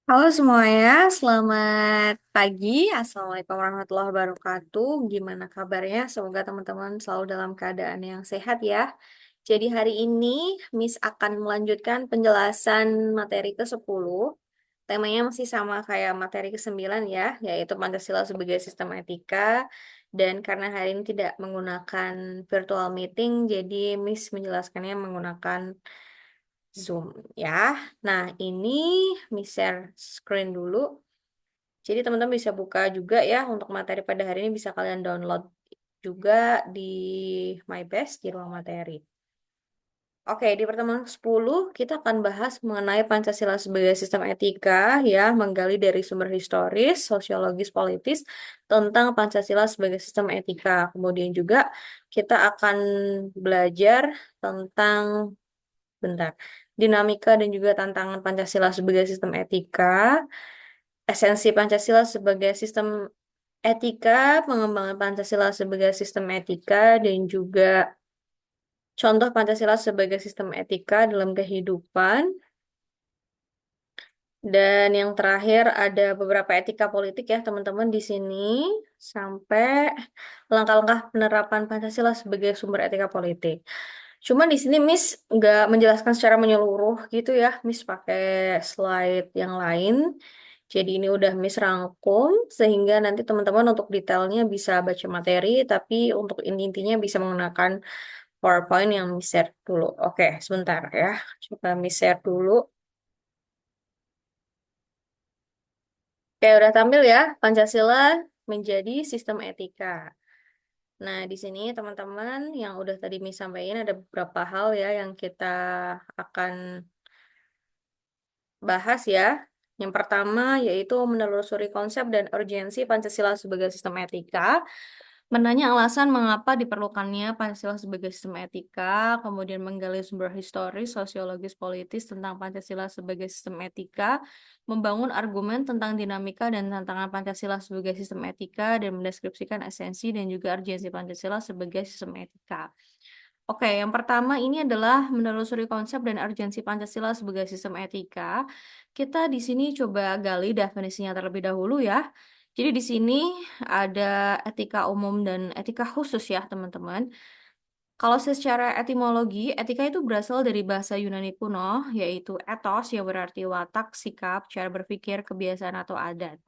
Halo semuanya, selamat pagi. Assalamualaikum warahmatullahi wabarakatuh. Gimana kabarnya? Semoga teman-teman selalu dalam keadaan yang sehat ya. Jadi hari ini Miss akan melanjutkan penjelasan materi ke-10. Temanya masih sama kayak materi ke-9 ya, yaitu Pancasila sebagai sistem etika. Dan karena hari ini tidak menggunakan virtual meeting, jadi Miss menjelaskannya menggunakan Zoom ya. Nah, ini Miss share screen dulu. Jadi teman-teman bisa buka juga ya untuk materi pada hari ini bisa kalian download juga di MyBest di ruang materi. Oke, di pertemuan ke-10 kita akan bahas mengenai Pancasila sebagai sistem etika ya, menggali dari sumber historis, sosiologis, politis tentang Pancasila sebagai sistem etika. Kemudian juga kita akan belajar tentang bentar. Dinamika dan juga tantangan Pancasila sebagai sistem etika, esensi Pancasila sebagai sistem etika, pengembangan Pancasila sebagai sistem etika, dan juga contoh Pancasila sebagai sistem etika dalam kehidupan. Dan yang terakhir ada beberapa etika politik ya teman-teman di sini sampai langkah-langkah penerapan Pancasila sebagai sumber etika politik. Cuman di sini Miss nggak menjelaskan secara menyeluruh gitu ya, Miss pakai slide yang lain. Jadi ini udah Miss rangkum sehingga nanti teman-teman untuk detailnya bisa baca materi, tapi untuk intinya bisa menggunakan PowerPoint yang Miss share dulu. Oke, sebentar ya. Coba Miss share dulu. Oke, udah tampil ya, Pancasila menjadi sistem etika. Nah, di sini teman-teman yang udah tadi Miss sampaikan ada beberapa hal ya yang kita akan bahas ya. Yang pertama yaitu menelusuri konsep dan urgensi Pancasila sebagai sistem etika, menanya alasan mengapa diperlukannya Pancasila sebagai sistem etika, kemudian menggali sumber historis, sosiologis, politis tentang Pancasila sebagai sistem etika, membangun argumen tentang dinamika dan tantangan Pancasila sebagai sistem etika, dan mendeskripsikan esensi dan juga urgensi Pancasila sebagai sistem etika. Oke, yang pertama ini adalah menelusuri konsep dan urgensi Pancasila sebagai sistem etika. Kita di sini coba gali definisinya terlebih dahulu ya. Jadi di sini ada etika umum dan etika khusus ya, teman-teman. Kalau secara etimologi, etika itu berasal dari bahasa Yunani kuno, yaitu ethos yang berarti watak, sikap, cara berpikir, kebiasaan atau adat.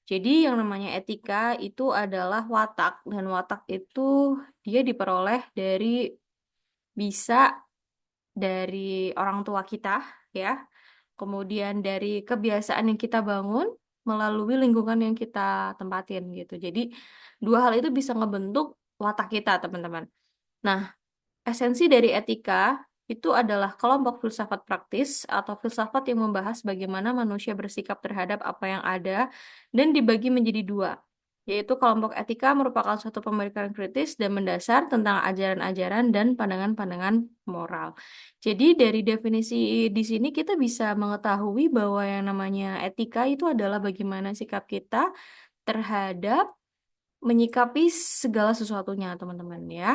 Jadi yang namanya etika itu adalah watak, dan watak itu dia diperoleh dari bisa dari orang tua kita ya, kemudian dari kebiasaan yang kita bangun melalui lingkungan yang kita tempatin gitu. Jadi dua hal itu bisa ngebentuk watak kita, teman-teman. Nah, esensi dari etika itu adalah kelompok filsafat praktis atau filsafat yang membahas bagaimana manusia bersikap terhadap apa yang ada dan dibagi menjadi dua, yaitu kelompok etika merupakan suatu pemikiran kritis dan mendasar tentang ajaran-ajaran dan pandangan-pandangan moral. Jadi dari definisi di sini kita bisa mengetahui bahwa yang namanya etika itu adalah bagaimana sikap kita terhadap menyikapi segala sesuatunya, teman-teman ya.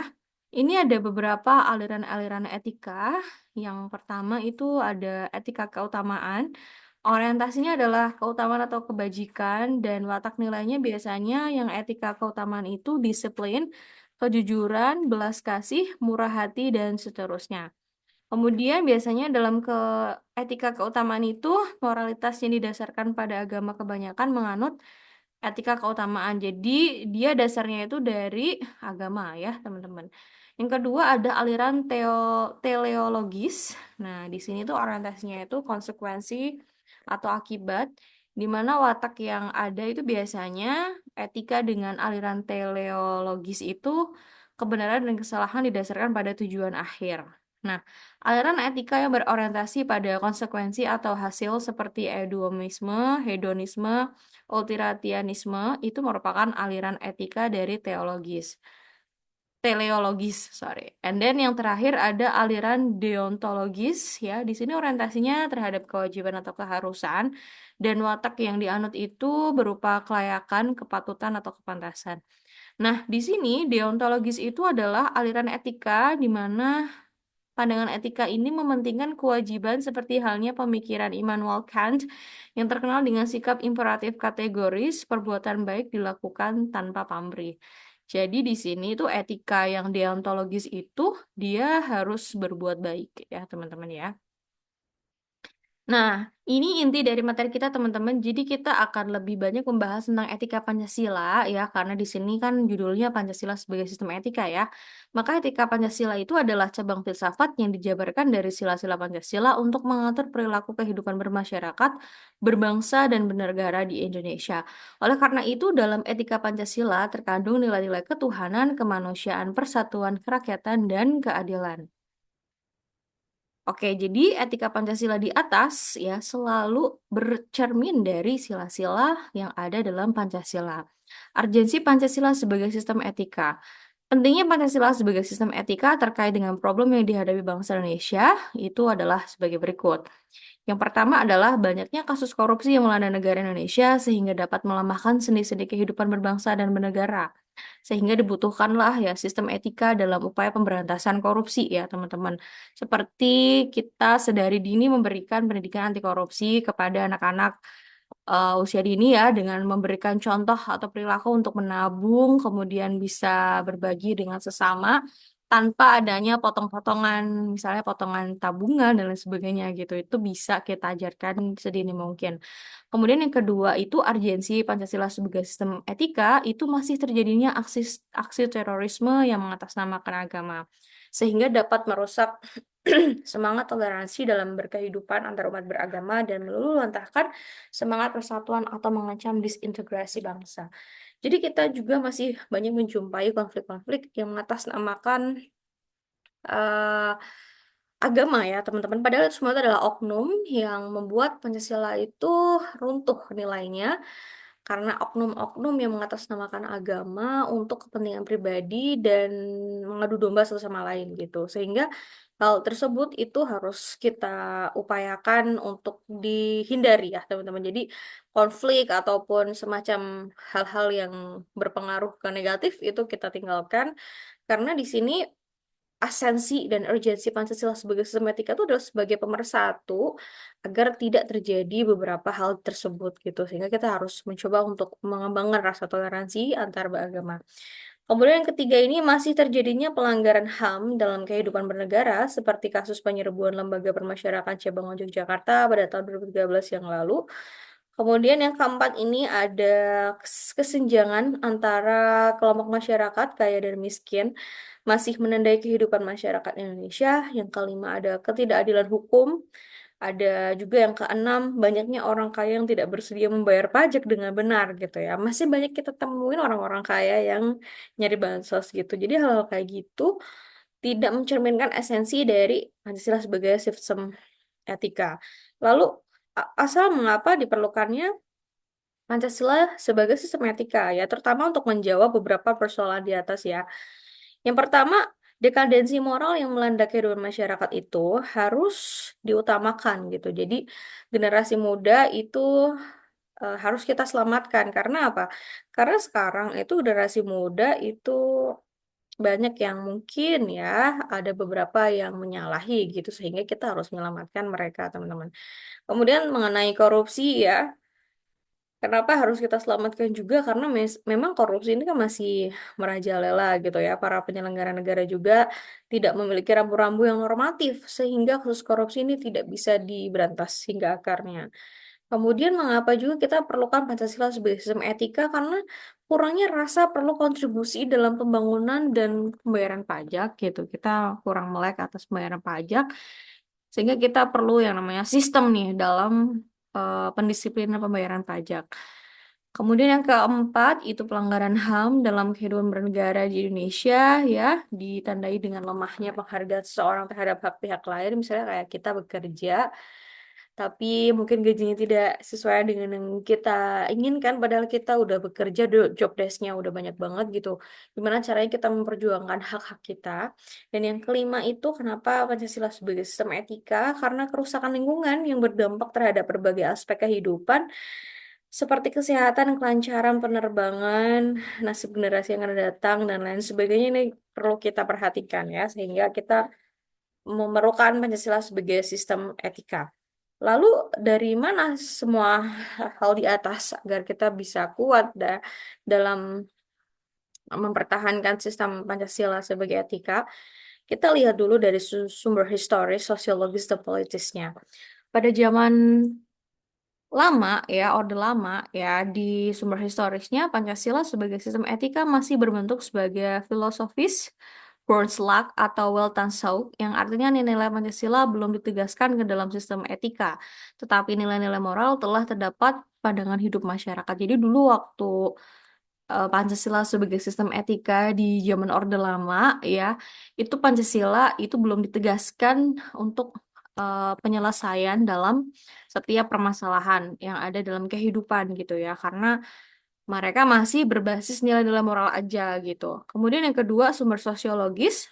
Ini ada beberapa aliran-aliran etika. Yang pertama itu ada etika keutamaan. Orientasinya adalah keutamaan atau kebajikan dan watak nilainya biasanya yang etika keutamaan itu disiplin, kejujuran, belas kasih, murah hati, dan seterusnya. Kemudian biasanya dalam etika keutamaan itu moralitas yang didasarkan pada agama kebanyakan menganut etika keutamaan. Jadi dia dasarnya itu dari agama ya, teman-teman. Yang kedua ada aliran teleologis. Nah, di sini tuh orientasinya itu konsekuensi atau akibat, di mana watak yang ada itu biasanya etika dengan aliran teleologis itu kebenaran dan kesalahan didasarkan pada tujuan akhir. Nah, aliran etika yang berorientasi pada konsekuensi atau hasil seperti hedonisme, Ultiratianisme itu merupakan aliran etika dari teleologis, sorry. And then yang terakhir ada aliran deontologis ya. Di sini orientasinya terhadap kewajiban atau keharusan dan watak yang dianut itu berupa kelayakan, kepatutan atau kepantasan. Nah, di sini deontologis itu adalah aliran etika di mana Pandangan etika ini mementingkan kewajiban seperti halnya pemikiran Immanuel Kant yang terkenal dengan sikap imperatif kategoris, perbuatan baik dilakukan tanpa pamrih. Jadi di sini tuh etika yang deontologis itu dia harus berbuat baik ya teman-teman ya. Nah, ini inti dari materi kita, teman-teman. Jadi kita akan lebih banyak membahas tentang etika Pancasila ya, karena di sini kan judulnya Pancasila sebagai sistem etika ya. Maka etika Pancasila itu adalah cabang filsafat yang dijabarkan dari sila-sila Pancasila untuk mengatur perilaku kehidupan bermasyarakat, berbangsa, dan bernegara di Indonesia. Oleh karena itu, dalam etika Pancasila terkandung nilai-nilai ketuhanan, kemanusiaan, persatuan, kerakyatan, dan keadilan. Oke, jadi etika Pancasila di atas ya selalu bercermin dari sila-sila yang ada dalam Pancasila. Urgensi Pancasila sebagai sistem etika. Pentingnya Pancasila sebagai sistem etika terkait dengan problem yang dihadapi bangsa Indonesia itu adalah sebagai berikut. Yang pertama adalah banyaknya kasus korupsi yang melanda negara Indonesia sehingga dapat melemahkan sendi-sendi kehidupan berbangsa dan bernegara. Sehingga dibutuhkanlah ya sistem etika dalam upaya pemberantasan korupsi ya teman-teman. Seperti kita sedari dini memberikan pendidikan anti korupsi kepada anak-anak usia dini ya dengan memberikan contoh atau perilaku untuk menabung, kemudian bisa berbagi dengan sesama tanpa adanya potong-potongan, misalnya potongan tabungan dan lain sebagainya gitu. Itu bisa kita ajarkan sedini mungkin. Kemudian yang kedua itu urgensi Pancasila sebagai sistem etika itu masih terjadinya aksi aksi terorisme yang mengatasnamakan agama sehingga dapat merusak semangat toleransi dalam berkehidupan antar umat beragama dan meluluhlantahkan semangat persatuan atau mengancam disintegrasi bangsa. Jadi kita juga masih banyak menjumpai konflik-konflik yang mengatasnamakan eh, agama ya teman-teman. Padahal itu semua itu adalah oknum yang membuat Pancasila itu runtuh nilainya karena oknum-oknum yang mengatasnamakan agama untuk kepentingan pribadi dan mengadu domba satu sama lain gitu. Sehingga hal tersebut itu harus kita upayakan untuk dihindari ya teman-teman. Jadi konflik ataupun semacam hal-hal yang berpengaruh ke negatif itu kita tinggalkan karena di sini asensi dan urgensi Pancasila sebagai sistem etika itu adalah sebagai pemersatu agar tidak terjadi beberapa hal tersebut gitu sehingga kita harus mencoba untuk mengembangkan rasa toleransi antar beragama. Kemudian yang ketiga ini masih terjadinya pelanggaran HAM dalam kehidupan bernegara seperti kasus penyerbuan lembaga permasyarakatan cabang Yogyakarta pada tahun 2013 yang lalu. Kemudian yang keempat ini ada kesenjangan antara kelompok masyarakat kaya dan miskin masih menandai kehidupan masyarakat Indonesia. Yang kelima ada ketidakadilan hukum. Ada juga yang keenam, banyaknya orang kaya yang tidak bersedia membayar pajak dengan benar gitu ya. Masih banyak kita temuin orang-orang kaya yang nyari bansos gitu. Jadi hal-hal kayak gitu tidak mencerminkan esensi dari Pancasila sebagai sistem etika. Lalu asal mengapa diperlukannya Pancasila sebagai sistem etika ya, terutama untuk menjawab beberapa persoalan di atas ya. Yang pertama, dekadensi moral yang melanda kehidupan masyarakat itu harus diutamakan gitu. Jadi generasi muda itu harus kita selamatkan. Karena apa? Karena sekarang itu generasi muda itu banyak yang mungkin ya ada beberapa yang menyalahi gitu sehingga kita harus menyelamatkan mereka teman-teman. Kemudian mengenai korupsi ya. Kenapa harus kita selamatkan juga? Karena memang korupsi ini kan masih merajalela gitu ya. Para penyelenggara negara juga tidak memiliki rambu-rambu yang normatif sehingga kasus korupsi ini tidak bisa diberantas hingga akarnya. Kemudian mengapa juga kita perlukan Pancasila sebagai sistem etika? Karena kurangnya rasa perlu kontribusi dalam pembangunan dan pembayaran pajak gitu. Kita kurang melek atas pembayaran pajak sehingga kita perlu yang namanya sistem nih dalam pendisiplinan pembayaran pajak. Kemudian yang keempat itu pelanggaran HAM dalam kehidupan bernegara di Indonesia ya, ditandai dengan lemahnya penghargaan seseorang terhadap hak pihak lain, misalnya kayak kita bekerja tapi mungkin gajinya tidak sesuai dengan yang kita inginkan, padahal kita udah bekerja, job desk-nya udah banyak banget gitu. Gimana caranya kita memperjuangkan hak-hak kita? Dan yang kelima itu kenapa Pancasila sebagai sistem etika? Karena kerusakan lingkungan yang berdampak terhadap berbagai aspek kehidupan, seperti kesehatan, kelancaran penerbangan, nasib generasi yang akan datang, dan lain sebagainya ini perlu kita perhatikan ya, sehingga kita memerlukan Pancasila sebagai sistem etika. Lalu dari mana semua hal di atas agar kita bisa kuat dalam mempertahankan sistem Pancasila sebagai etika? Kita lihat dulu dari sumber historis, sosiologis, dan politisnya. Pada zaman lama ya, Orde Lama ya, di sumber historisnya Pancasila sebagai sistem etika masih berbentuk sebagai filosofis Bornslag atau Weltanschauung yang artinya nilai-nilai Pancasila belum ditegaskan ke dalam sistem etika, tetapi nilai-nilai moral telah terdapat pandangan hidup masyarakat. Jadi dulu waktu Pancasila sebagai sistem etika di zaman Orde Lama ya, itu Pancasila itu belum ditegaskan untuk penyelesaian dalam setiap permasalahan yang ada dalam kehidupan gitu ya, karena mereka masih berbasis nilai-nilai moral aja gitu. Kemudian yang kedua, sumber sosiologis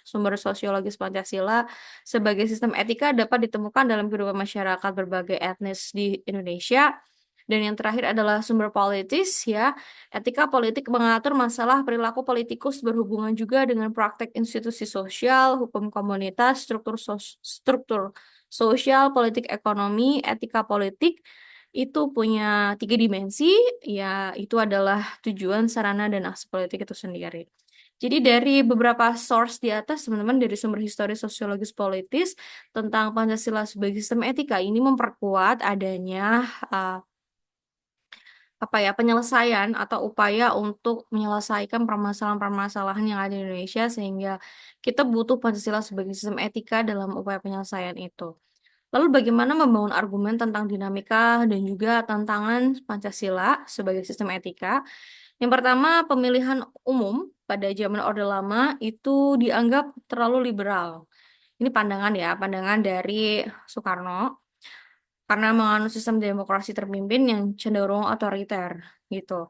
Pancasila sebagai sistem etika dapat ditemukan dalam kehidupan masyarakat berbagai etnis di Indonesia. Dan yang terakhir adalah sumber politis ya. Etika politik mengatur masalah perilaku politikus berhubungan juga dengan praktek institusi sosial, hukum komunitas, struktur sosial, politik ekonomi, etika politik itu punya tiga dimensi, ya itu adalah tujuan, sarana, dan aksi politik itu sendiri. Jadi dari beberapa source di atas, teman-teman, dari sumber historis, sosiologis, politis, tentang Pancasila sebagai sistem etika, ini memperkuat adanya penyelesaian atau upaya untuk menyelesaikan permasalahan-permasalahan yang ada di Indonesia sehingga kita butuh Pancasila sebagai sistem etika dalam upaya penyelesaian itu. Lalu bagaimana membangun argumen tentang dinamika dan juga tantangan Pancasila sebagai sistem etika? Yang pertama, pemilihan umum pada zaman Orde Lama itu dianggap terlalu liberal. Ini pandangan ya, pandangan dari Soekarno karena menganut sistem demokrasi terpimpin yang cenderung otoriter gitu.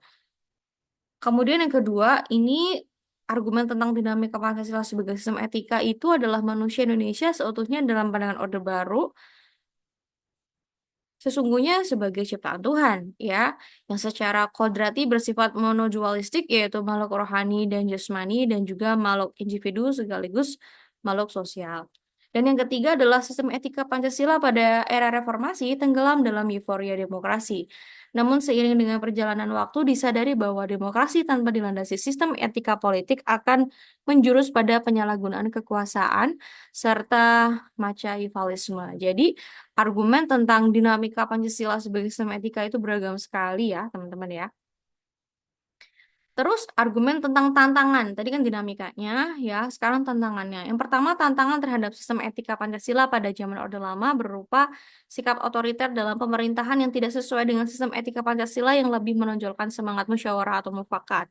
Kemudian yang kedua, ini argumen tentang dinamika Pancasila sebagai sistem etika itu adalah manusia Indonesia seutuhnya dalam pandangan Orde Baru sesungguhnya sebagai ciptaan Tuhan, ya, yang secara kodrati bersifat monodualistik, yaitu makhluk rohani dan jasmani, dan juga makhluk individu sekaligus makhluk sosial. Dan yang ketiga adalah sistem etika Pancasila pada era reformasi tenggelam dalam euforia demokrasi. Namun seiring dengan perjalanan waktu disadari bahwa demokrasi tanpa dilandasi sistem etika politik akan menjurus pada penyalahgunaan kekuasaan serta machiavellisme. Jadi, argumen tentang dinamika Pancasila sebagai sistem etika itu beragam sekali ya, teman-teman ya. Terus argumen tentang tantangan, tadi kan dinamikanya ya, sekarang tantangannya. Yang pertama tantangan terhadap sistem etika Pancasila pada zaman Orde Lama berupa sikap otoriter dalam pemerintahan yang tidak sesuai dengan sistem etika Pancasila yang lebih menonjolkan semangat musyawarah atau mufakat.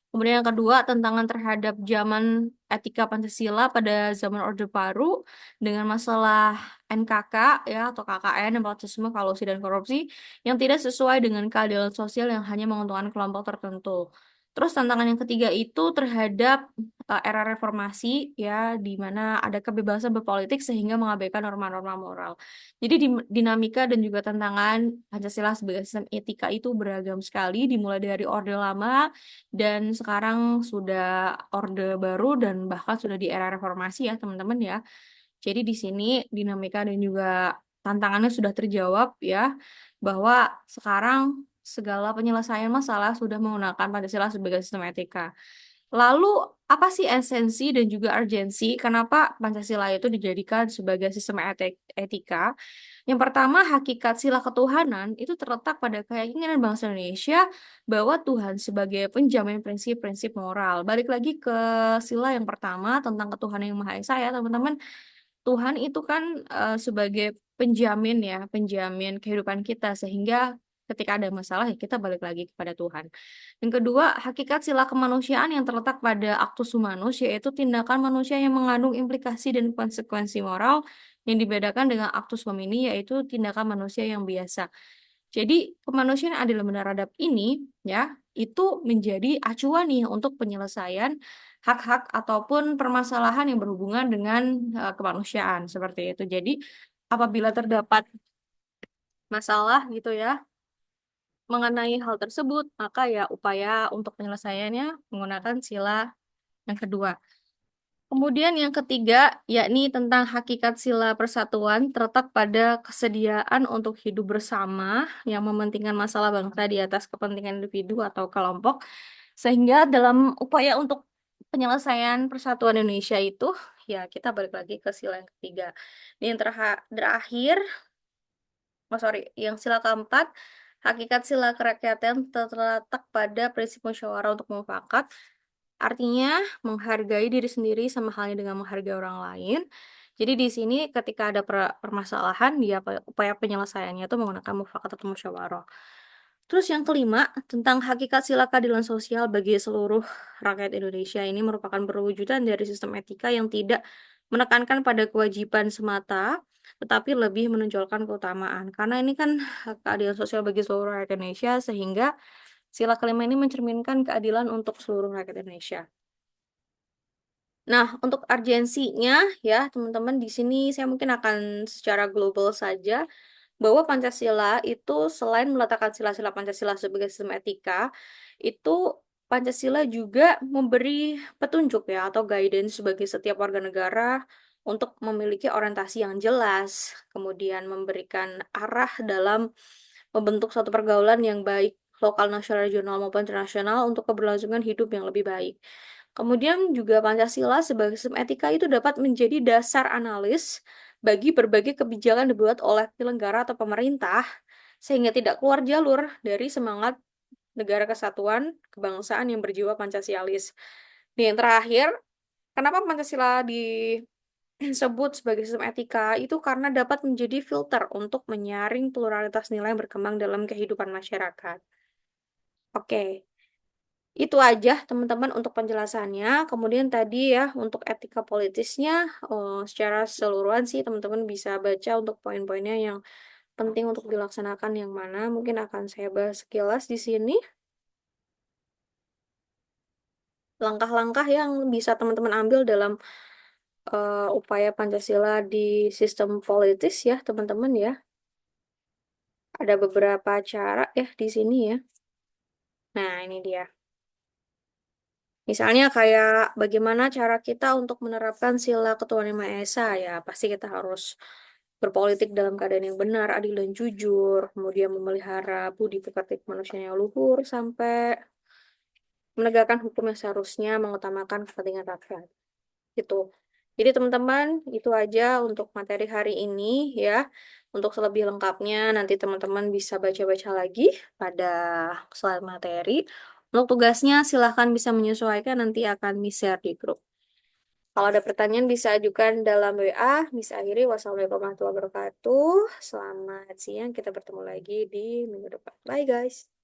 Kemudian yang kedua, tantangan terhadap zaman etika Pancasila pada zaman Orde Baru dengan masalah NKK ya atau KKN, nepotisme, kolusi dan korupsi yang tidak sesuai dengan keadilan sosial yang hanya menguntungkan kelompok tertentu. Terus tantangan yang ketiga itu terhadap era reformasi ya di mana ada kebebasan berpolitik sehingga mengabaikan norma-norma moral. Jadi dinamika dan juga tantangan Pancasila sebagai sistem etika itu beragam sekali dimulai dari Orde Lama dan sekarang sudah Orde Baru dan bahkan sudah di era reformasi ya teman-teman ya. Jadi di sini dinamika dan juga tantangannya sudah terjawab ya bahwa sekarang segala penyelesaian masalah sudah menggunakan Pancasila sebagai sistem etika. Lalu apa sih esensi dan juga urgensi kenapa Pancasila itu dijadikan sebagai sistem etika? Yang pertama, hakikat sila ketuhanan itu terletak pada keyakinan bangsa Indonesia bahwa Tuhan sebagai penjamin prinsip-prinsip moral. Balik lagi ke sila yang pertama tentang ketuhanan yang Maha Esa ya, teman-teman. Tuhan itu kan sebagai penjamin ya, penjamin kehidupan kita sehingga ketika ada masalah ya kita balik lagi kepada Tuhan. Yang kedua, hakikat sila kemanusiaan yang terletak pada actus humanus yaitu tindakan manusia yang mengandung implikasi dan konsekuensi moral yang dibedakan dengan actus homini yaitu tindakan manusia yang biasa. Jadi kemanusiaan yang adil dan beradab ini ya itu menjadi acuan nih untuk penyelesaian hak-hak ataupun permasalahan yang berhubungan dengan kemanusiaan seperti itu. Jadi apabila terdapat masalah gitu ya mengenai hal tersebut, maka ya upaya untuk penyelesaiannya menggunakan sila yang kedua. Kemudian yang ketiga, yakni tentang hakikat sila persatuan terletak pada kesediaan untuk hidup bersama yang mementingkan masalah bangsa di atas kepentingan individu atau kelompok. Sehingga dalam upaya untuk penyelesaian persatuan Indonesia itu, ya kita balik lagi ke sila yang ketiga. Ini yang terakhir, oh sorry, yang sila keempat, hakikat sila kerakyatan terletak pada prinsip musyawarah untuk mufakat. Artinya menghargai diri sendiri sama halnya dengan menghargai orang lain. Jadi di sini ketika ada permasalahan, dia upaya penyelesaiannya itu menggunakan mufakat atau musyawarah. Terus yang kelima, tentang hakikat sila keadilan sosial bagi seluruh rakyat Indonesia. Ini merupakan perwujudan dari sistem etika yang tidak menekankan pada kewajiban semata, tetapi lebih menonjolkan keutamaan. Karena ini kan keadilan sosial bagi seluruh rakyat Indonesia, sehingga sila kelima ini mencerminkan keadilan untuk seluruh rakyat Indonesia. Nah, untuk urgensinya ya, teman-teman di sini saya mungkin akan secara global saja bahwa Pancasila itu selain meletakkan sila-sila Pancasila sebagai sistem etika, itu Pancasila juga memberi petunjuk ya atau guidance bagi setiap warga negara untuk memiliki orientasi yang jelas, kemudian memberikan arah dalam membentuk suatu pergaulan yang baik lokal, nasional, regional maupun internasional untuk keberlangsungan hidup yang lebih baik. Kemudian juga Pancasila sebagai sistem etika itu dapat menjadi dasar analis bagi berbagai kebijakan dibuat oleh penyelenggara atau pemerintah sehingga tidak keluar jalur dari semangat negara kesatuan kebangsaan yang berjiwa Pancasialis. Dan yang terakhir, kenapa Pancasila disebut sebagai sistem etika itu karena dapat menjadi filter untuk menyaring pluralitas nilai yang berkembang dalam kehidupan masyarakat. Oke. Itu aja teman-teman untuk penjelasannya. Kemudian tadi ya untuk etika politisnya secara keseluruhan sih teman-teman bisa baca untuk poin-poinnya yang penting untuk dilaksanakan yang mana. Mungkin akan saya bahas sekilas di sini. Langkah-langkah yang bisa teman-teman ambil dalam upaya Pancasila di sistem politis ya teman-teman ya. Ada beberapa cara ya di sini ya. Nah ini dia. Misalnya kayak bagaimana cara kita untuk menerapkan sila ketuhanan yang Maha Esa ya, pasti kita harus berpolitik dalam keadaan yang benar, adil dan jujur, kemudian memelihara budi pekerti manusia yang luhur sampai menegakkan hukum yang seharusnya mengutamakan kepentingan rakyat. Gitu. Jadi teman-teman, itu aja untuk materi hari ini ya. Untuk selebih lengkapnya nanti teman-teman bisa baca-baca lagi pada slide materi. Untuk tugasnya silahkan bisa menyesuaikan nanti akan di-share di grup. Kalau ada pertanyaan bisa ajukan dalam WA. Bisa akhiri. Wassalamualaikum warahmatullahi wabarakatuh. Selamat siang. Kita bertemu lagi di minggu depan. Bye guys.